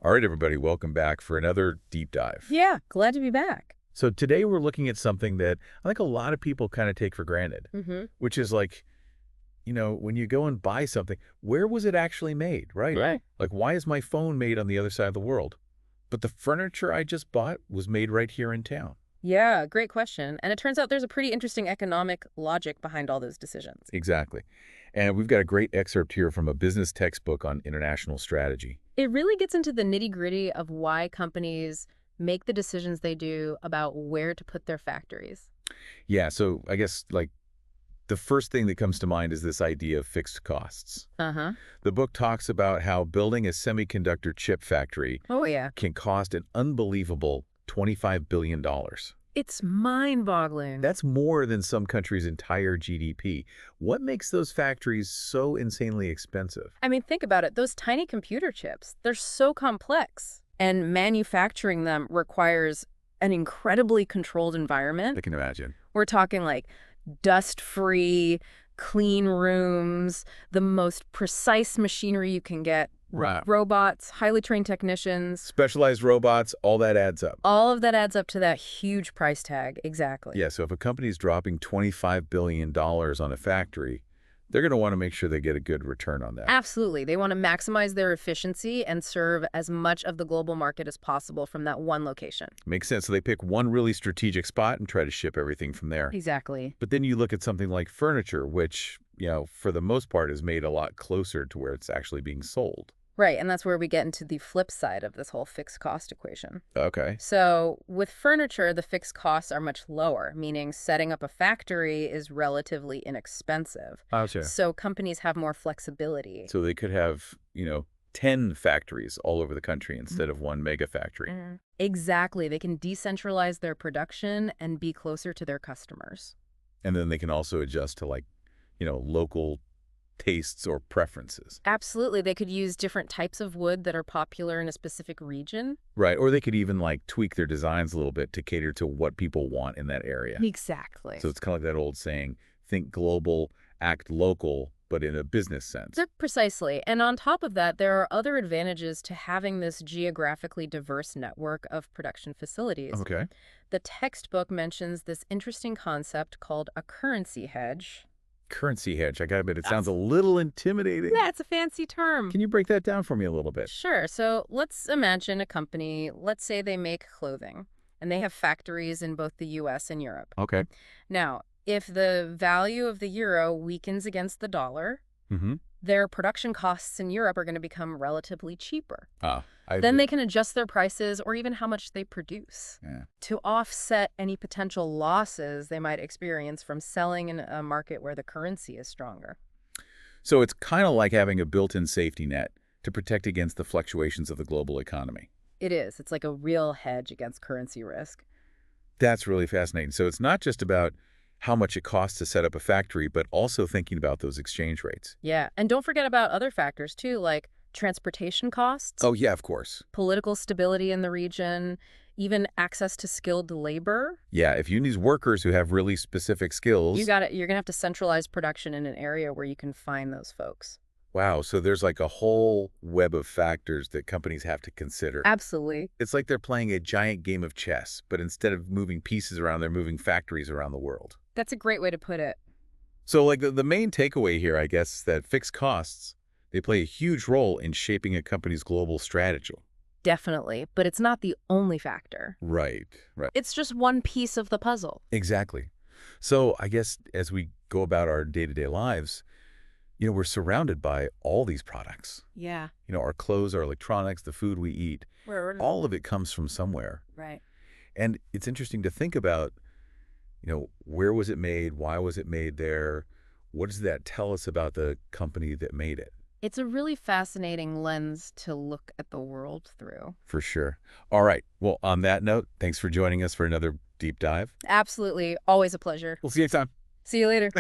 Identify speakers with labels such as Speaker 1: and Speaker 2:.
Speaker 1: All right, everybody, welcome back for another deep dive.
Speaker 2: Yeah, glad to be back.
Speaker 1: So today we're looking at something that I think a lot of people kind of take for granted, which is like, when you go and buy something, where was it actually made, right?
Speaker 2: Right.
Speaker 1: Like, why is my phone made on the other side of the world? But the furniture I just bought was made right here in town.
Speaker 2: Yeah, great question. And it turns out there's a pretty interesting economic logic behind all those decisions.
Speaker 1: Exactly. And we've got a great excerpt here from a business textbook on international strategy.
Speaker 2: It really gets into the nitty-gritty of why companies make the decisions they do about where to put their factories.
Speaker 1: Yeah, so I guess, like, the first thing that comes to mind is this idea of fixed costs.
Speaker 2: Uh-huh.
Speaker 1: The book talks about how building a semiconductor chip factory
Speaker 2: Oh, yeah.
Speaker 1: can cost an unbelievable $25 billion.
Speaker 2: It's mind-boggling.
Speaker 1: That's more than some countries' entire GDP. What makes those factories so insanely expensive?
Speaker 2: I mean, think about it. Those tiny computer chips, they're so complex. And manufacturing them requires an incredibly controlled environment.
Speaker 1: I can imagine.
Speaker 2: We're talking like dust-free, clean rooms, the most precise machinery you can get,
Speaker 1: Right.
Speaker 2: robots, highly trained technicians.
Speaker 1: Specialized robots, all that adds up.
Speaker 2: All of that adds up to that huge price tag. Exactly.
Speaker 1: Yeah, so if a company's dropping $25 billion on a factory, they're going to want to make sure they get a good return on that.
Speaker 2: Absolutely. They want to maximize their efficiency and serve as much of the global market as possible from that one location.
Speaker 1: Makes sense. So they pick one really strategic spot and try to ship everything from there.
Speaker 2: Exactly.
Speaker 1: But then you look at something like furniture, which, for the most part is made a lot closer to where it's actually being sold.
Speaker 2: Right, and that's where we get into the flip side of this whole fixed cost equation.
Speaker 1: Okay.
Speaker 2: So with furniture, the fixed costs are much lower, meaning setting up a factory is relatively inexpensive.
Speaker 1: Gotcha.
Speaker 2: So companies have more flexibility.
Speaker 1: So they could have, 10 factories all over the country instead of one mega factory.
Speaker 2: Exactly. They can decentralize their production and be closer to their customers.
Speaker 1: And then they can also adjust to local tastes or preferences.
Speaker 2: Absolutely. They could use different types of wood that are popular in a specific region.
Speaker 1: Right. Or they could even tweak their designs a little bit to cater to what people want in that area.
Speaker 2: Exactly.
Speaker 1: So it's kind of like that old saying, think global, act local, but in a business sense.
Speaker 2: Precisely. And on top of that, there are other advantages to having this geographically diverse network of production facilities.
Speaker 1: Okay.
Speaker 2: The textbook mentions this interesting concept called a currency hedge.
Speaker 1: Currency hedge. I gotta admit, it sounds a little intimidating.
Speaker 2: Yeah, it's a fancy term.
Speaker 1: Can you break that down for me a little bit?
Speaker 2: Sure. So let's imagine a company, let's say they make clothing, and they have factories in both the U.S. and Europe.
Speaker 1: Okay.
Speaker 2: Now, if the value of the euro weakens against the dollar,
Speaker 1: Mm-hmm.
Speaker 2: their production costs in Europe are going to become relatively cheaper.
Speaker 1: Then
Speaker 2: They can adjust their prices or even how much they produce to offset any potential losses they might experience from selling in a market where the currency is stronger.
Speaker 1: So it's kind of like having a built-in safety net to protect against the fluctuations of the global economy.
Speaker 2: It is. It's like a real hedge against currency risk.
Speaker 1: That's really fascinating. So it's not just about how much it costs to set up a factory, but also thinking about those exchange rates.
Speaker 2: Yeah. And don't forget about other factors, too, like transportation costs.
Speaker 1: Oh, yeah, of course.
Speaker 2: Political stability in the region, even access to skilled labor.
Speaker 1: Yeah, if you need workers who have really specific skills.
Speaker 2: You're going to have to centralize production in an area where you can find those folks.
Speaker 1: Wow, so there's like a whole web of factors that companies have to consider.
Speaker 2: Absolutely.
Speaker 1: It's like they're playing a giant game of chess, but instead of moving pieces around, they're moving factories around the world.
Speaker 2: That's a great way to put it.
Speaker 1: So like the main takeaway here, I guess, is that fixed costs, they play a huge role in shaping a company's global strategy.
Speaker 2: Definitely. But it's not the only factor.
Speaker 1: Right.
Speaker 2: It's just one piece of the puzzle.
Speaker 1: Exactly. So I guess as we go about our day-to-day lives, we're surrounded by all these products.
Speaker 2: Yeah.
Speaker 1: Our clothes, our electronics, the food we eat, all of it comes from somewhere.
Speaker 2: Right.
Speaker 1: And it's interesting to think about, where was it made? Why was it made there? What does that tell us about the company that made it?
Speaker 2: It's a really fascinating lens to look at the world through.
Speaker 1: For sure. All right. Well, on that note, thanks for joining us for another deep dive.
Speaker 2: Absolutely. Always a pleasure.
Speaker 1: We'll see you next time.
Speaker 2: See you later.